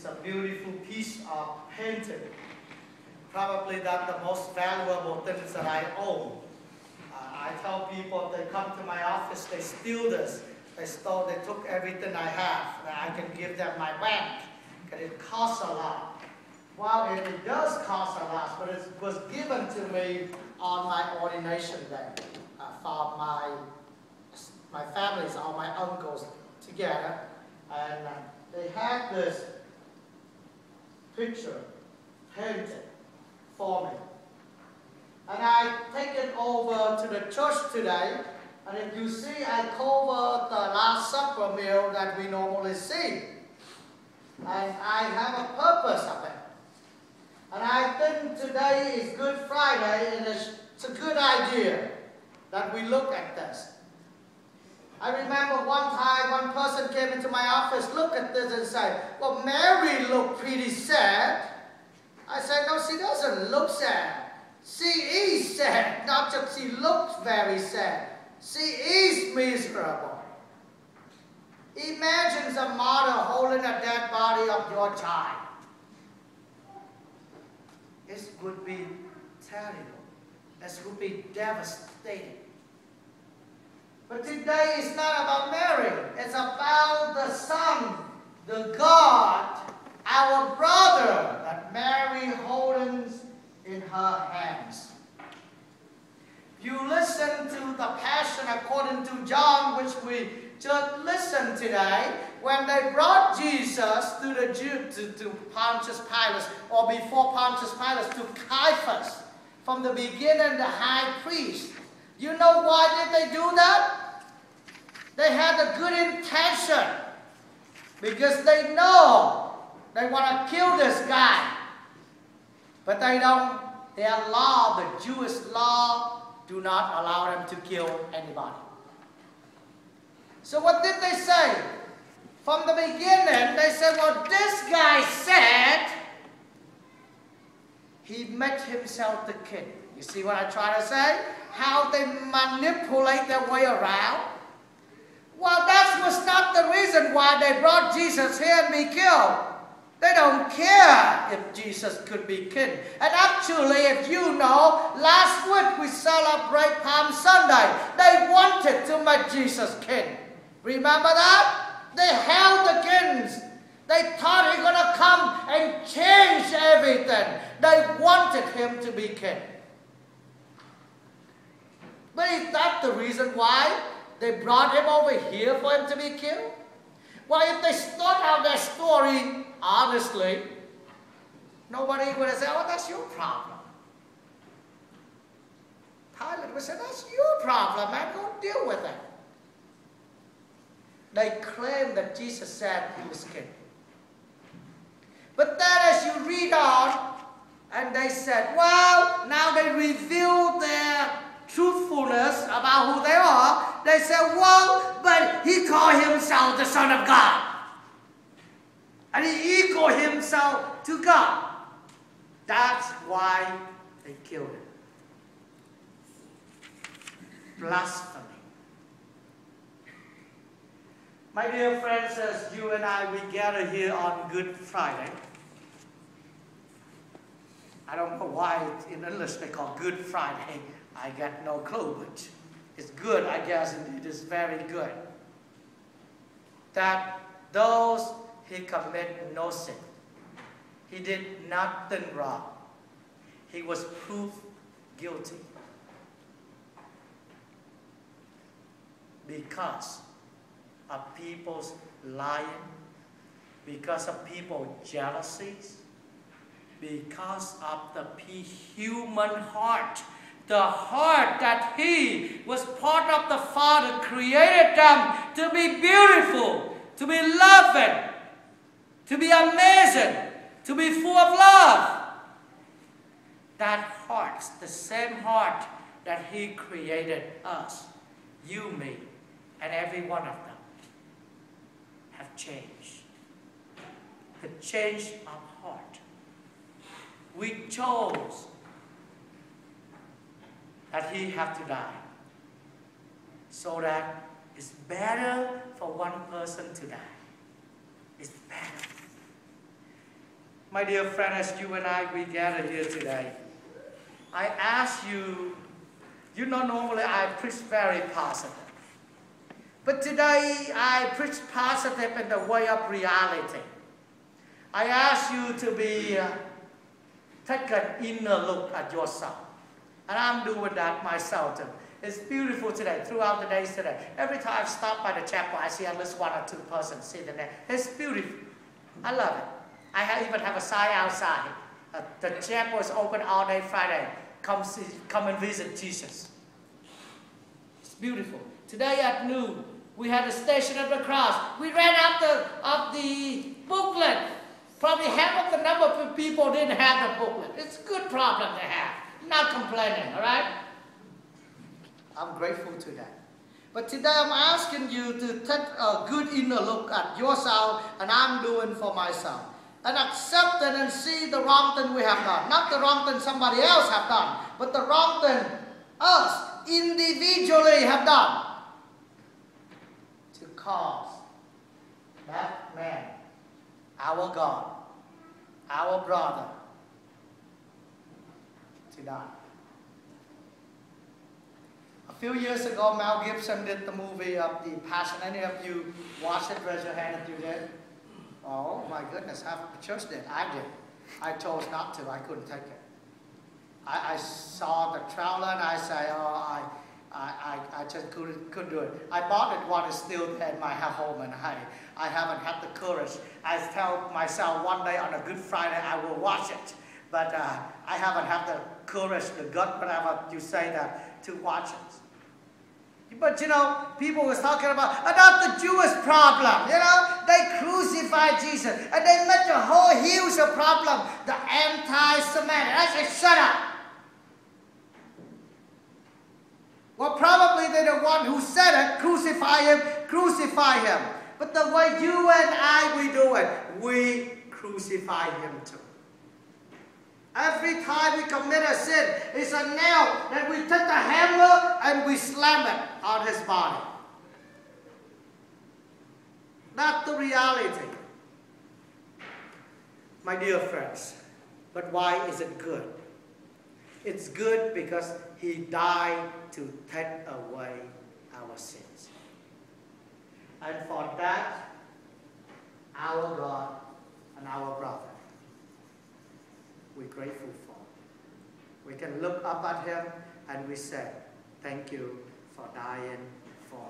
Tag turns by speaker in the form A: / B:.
A: a beautiful piece of painting. Probably that's the most valuable things that I own. I tell people if they come to my office, they steal this. They took everything I have. That I can give them my bank, because it costs a lot. Well, it does cost a lot, but it was given to me on my ordination day for my families, all my uncles together, and they had this picture painted for me. And I take it over to the church today, and if you see, I cover the Last Supper meal that we normally see. And I have a purpose of it. And I think today is Good Friday, and it's a good idea that we look at this. I remember one time one person came into my office, looked at this and said, well, Mary looked pretty sad. I said, no, she doesn't look sad. She is sad. Not just she looks very sad. She is miserable. Imagine a mother holding a dead body of your child. It would be terrible. It would be devastating. But today is not about Mary. It's about the Son, the God, our brother, that Mary holds in her hands. If you listen to the Passion according to John, which we just listened today, when they brought Jesus to Pontious Pilate, or before Pontious Pilate, to Caiaphas, from the beginning, the high priest. You know why did they do that? They had a good intention. Because they know they want to kill this guy. But they don't, their law, the Jewish law, do not allow them to kill anybody. So what did they say? From the beginning, they said, well, this guy said he made himself the king. You see what I try to say? How they manipulate their way around. Well, that was not the reason why they brought Jesus here and be killed. They don't care if Jesus could be king. And actually, if you know, last week we celebrate Palm Sunday. They wanted to make Jesus king. Remember that? They held the kings. They thought he was going to come and change everything. They wanted him to be king. But is that the reason why they brought him over here for him to be killed? Well, if they start out their story honestly, nobody would have said, oh, that's your problem. Pilate would say, that's your problem, man. Go deal with it. They claimed that Jesus said he was king. But then as you read on, and they said, well, now they revealed their truthfulness about who they are. They said, well, but he called himself the Son of God. And he equaled himself to God. That's why they killed him. Blasphemy. My dear friends, as you and I, we gather here on Good Friday. I don't know why in English they call Good Friday. I got no clue, but it's good, I guess, and it is very good. That those he committed no sin. He did nothing wrong. He was proved guilty. Because of people's lying, because of people's jealousies, because of the human heart, the heart that he was part of the Father created them to be beautiful, to be loving, to be amazing, to be full of love. That heart, the same heart that he created us, you, me, and every one of them, have changed. The change of heart. We chose that he had to die, so that it's better for one person to die. It's better. My dear friend, as you and I, we gather here today, I ask you, normally I preach very positive. But today I preach positive in the way of reality. I ask you to be take an inner look at yourself. And I'm doing that myself too. It's beautiful today, throughout the days today. Every time I stop by the chapel, I see at least 1 or 2 persons sitting there. It's beautiful. I love it. I even have a sign outside. The chapel is open all day Friday. Come and visit Jesus. It's beautiful. Today at noon, we had a Station of the Cross. We ran out of the booklet. Probably half of the number of people didn't have the booklet. It's a good problem to have. I'm not complaining, all right? I'm grateful to that. But today I'm asking you to take a good inner look at yourself, and I'm doing for myself. And accept it and see the wrong thing we have done. Not the wrong thing somebody else have done, but the wrong thing us individually have done to cause that man, our God, our brother, to die. A few years ago, Mel Gibson did the movie of The Passion. Any of you watched it? Raise your hand if you did. Oh my goodness, half of the church did. I did. I chose not to. I couldn't take it. I saw the trailer and I say, oh, I just couldn't do it. I bought it while it's still there in my home, and I haven't had the courage. I tell myself one day on a Good Friday I will watch it, but I haven't had the courage, the gut, whatever you say that, to watch it. But people was talking about the Jewish problem. They crucified Jesus and they made the whole huge problem the anti-Semitic. I said, shut up. Well, probably they're the one who said it, crucify him. But the way you and I, we do it, we crucify him too. Every time we commit a sin, it's a nail that we take the hammer and we slam it on his body. Not the reality. My dear friends, but why is it good? It's good because he died to take away our sins. And for that, our God and our brother, we're grateful for. We can look up at him and we say, thank you for dying for